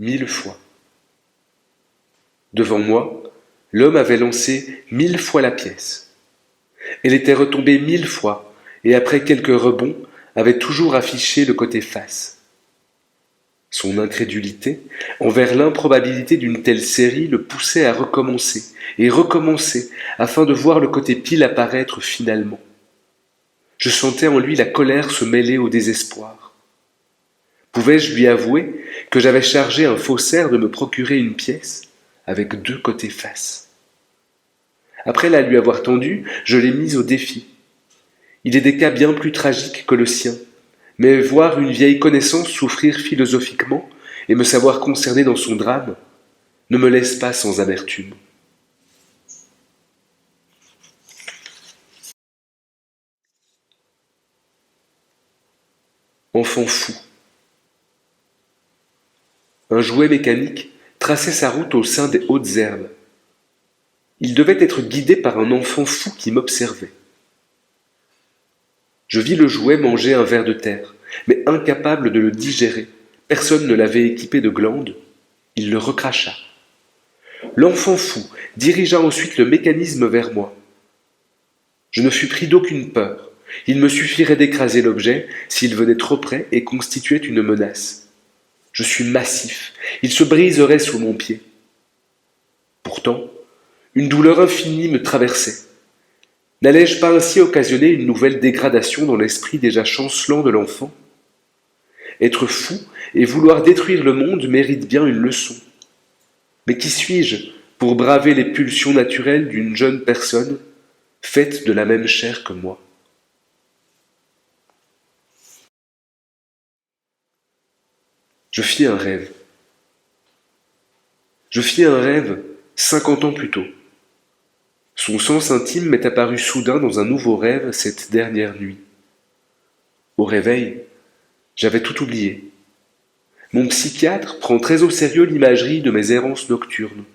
1000 fois. Devant moi, l'homme avait lancé 1000 fois la pièce. Elle était retombée 1000 fois, et après quelques rebonds, avait toujours affiché le côté face. Son incrédulité envers l'improbabilité d'une telle série le poussait à recommencer et recommencer afin de voir le côté pile apparaître finalement. Je sentais en lui la colère se mêler au désespoir. Pouvais-je lui avouer que j'avais chargé un faussaire de me procurer une pièce avec 2 côtés face? Après la lui avoir tendue, je l'ai mise au défi. Il est des cas bien plus tragiques que le sien, mais voir une vieille connaissance souffrir philosophiquement et me savoir concerné dans son drame ne me laisse pas sans amertume. Enfant fou. Un jouet mécanique traçait sa route au sein des hautes herbes. Il devait être guidé par un enfant fou qui m'observait. Je vis le jouet manger un ver de terre, mais incapable de le digérer. Personne ne l'avait équipé de glandes. Il le recracha. L'enfant fou dirigea ensuite le mécanisme vers moi. Je ne fus pris d'aucune peur. Il me suffirait d'écraser l'objet s'il venait trop près et constituait une menace. Je suis massif. Il se briserait sous mon pied. Pourtant, une douleur infinie me traversait. N'allais-je pas ainsi occasionner une nouvelle dégradation dans l'esprit déjà chancelant de l'enfant? Être fou et vouloir détruire le monde mérite bien une leçon. Mais qui suis-je pour braver les pulsions naturelles d'une jeune personne faite de la même chair que moi? Je fis un rêve. Je fis un rêve 50 ans plus tôt. Son sens intime m'est apparu soudain dans un nouveau rêve cette dernière nuit. Au réveil, j'avais tout oublié. Mon psychiatre prend très au sérieux l'imagerie de mes errances nocturnes.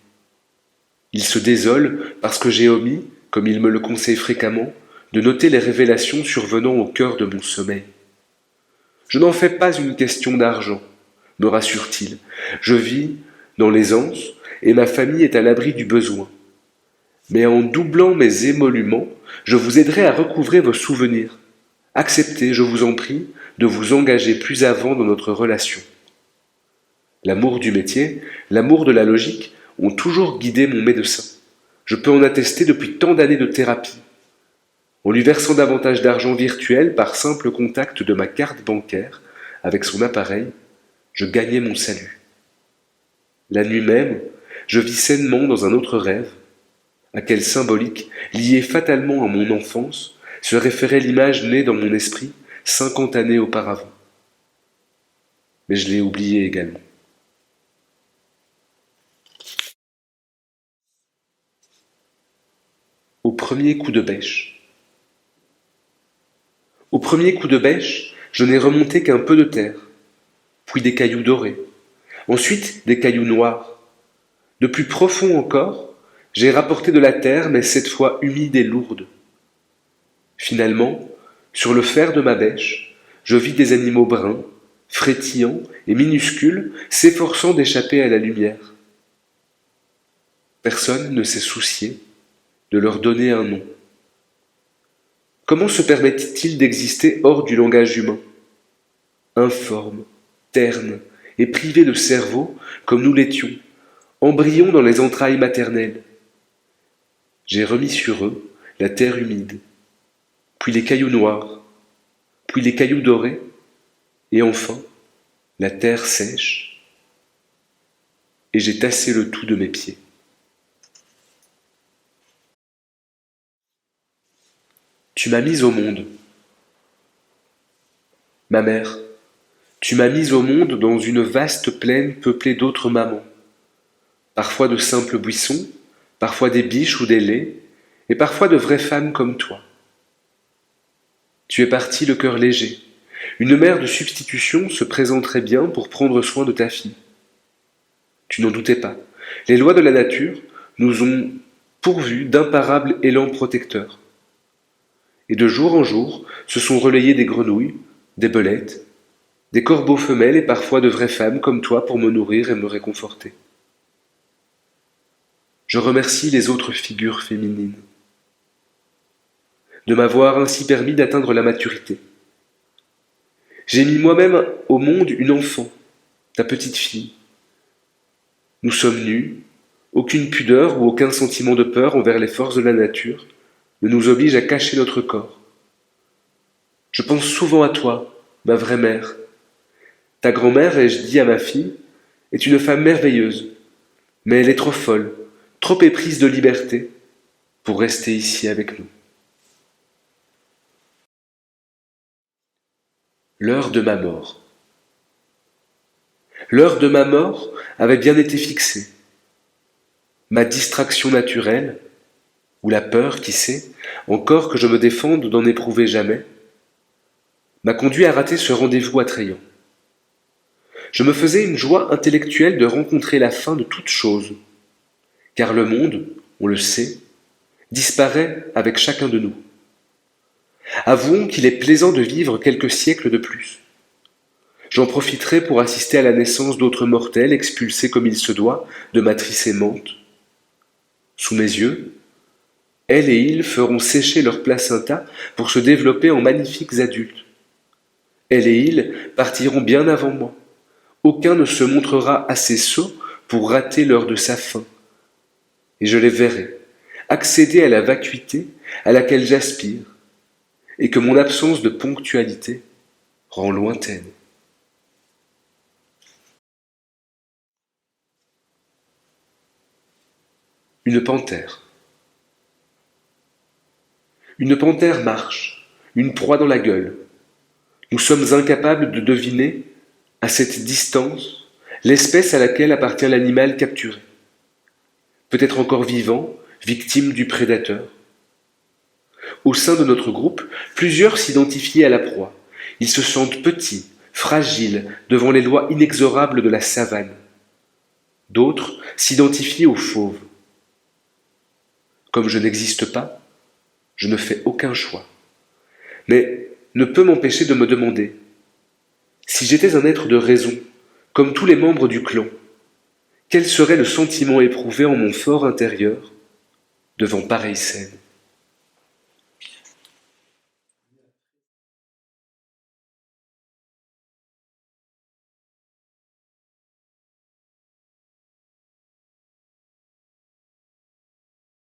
Il se désole parce que j'ai omis, comme il me le conseille fréquemment, de noter les révélations survenant au cœur de mon sommeil. Je n'en fais pas une question d'argent, me rassure-t-il. Je vis dans l'aisance et ma famille est à l'abri du besoin. Mais en doublant mes émoluments, je vous aiderai à recouvrer vos souvenirs. Acceptez, je vous en prie, de vous engager plus avant dans notre relation. L'amour du métier, l'amour de la logique ont toujours guidé mon médecin. Je peux en attester depuis tant d'années de thérapie. En lui versant davantage d'argent virtuel par simple contact de ma carte bancaire avec son appareil, je gagnais mon salut. La nuit même, je vis sainement dans un autre rêve, à quel symbolique, lié fatalement à mon enfance, se référait l'image née dans mon esprit 50 années auparavant. Mais je l'ai oublié également. Au premier coup de bêche. Au premier coup de bêche, je n'ai remonté qu'un peu de terre, puis des cailloux dorés, ensuite des cailloux noirs. De plus profond encore, j'ai rapporté de la terre, mais cette fois humide et lourde. Finalement, sur le fer de ma bêche, je vis des animaux bruns, frétillants et minuscules, s'efforçant d'échapper à la lumière. Personne ne s'est soucié de leur donner un nom. Comment se permettent-ils d'exister hors du langage humain? Informes, ternes et privés de cerveau, comme nous l'étions, embryons dans les entrailles maternelles. J'ai remis sur eux la terre humide, puis les cailloux noirs, puis les cailloux dorés, et enfin la terre sèche, et j'ai tassé le tout de mes pieds. Tu m'as mise au monde. Ma mère, tu m'as mise au monde dans une vaste plaine peuplée d'autres mamans, parfois de simples buissons, parfois des biches ou des laits, et parfois de vraies femmes comme toi. Tu es partie le cœur léger. Une mère de substitution se présenterait bien pour prendre soin de ta fille. Tu n'en doutais pas. Les lois de la nature nous ont pourvus d'imparables élans protecteurs. Et de jour en jour se sont relayées des grenouilles, des belettes, des corbeaux femelles et parfois de vraies femmes comme toi pour me nourrir et me réconforter. Je remercie les autres figures féminines de m'avoir ainsi permis d'atteindre la maturité. J'ai mis moi-même au monde une enfant, ta petite fille. Nous sommes nus, aucune pudeur ou aucun sentiment de peur envers les forces de la nature ne nous oblige à cacher notre corps. Je pense souvent à toi, ma vraie mère. Ta grand-mère, ai-je dit à ma fille, est une femme merveilleuse, mais elle est trop folle, trop éprise de liberté pour rester ici avec nous. L'heure de ma mort. L'heure de ma mort avait bien été fixée. Ma distraction naturelle, ou la peur, qui sait, encore que je me défende d'en éprouver jamais, m'a conduit à rater ce rendez-vous attrayant. Je me faisais une joie intellectuelle de rencontrer la fin de toute chose, car le monde, on le sait, disparaît avec chacun de nous. Avouons qu'il est plaisant de vivre quelques siècles de plus. J'en profiterai pour assister à la naissance d'autres mortels expulsés comme il se doit de matrices aimantes. Sous mes yeux, elle et il feront sécher leur placenta pour se développer en magnifiques adultes. Elle et il partiront bien avant moi. Aucun ne se montrera assez sot pour rater l'heure de sa fin. Et je les verrai accéder à la vacuité à laquelle j'aspire et que mon absence de ponctualité rend lointaine. Une panthère. Une panthère marche, une proie dans la gueule. Nous sommes incapables de deviner, à cette distance, l'espèce à laquelle appartient l'animal capturé. Peut-être encore vivant, victime du prédateur. Au sein de notre groupe, plusieurs s'identifient à la proie. Ils se sentent petits, fragiles, devant les lois inexorables de la savane. D'autres s'identifient aux fauves. Comme je n'existe pas, je ne fais aucun choix. Mais ne peux m'empêcher de me demander, si j'étais un être de raison, comme tous les membres du clan, quel serait le sentiment éprouvé en mon fort intérieur devant pareille scène?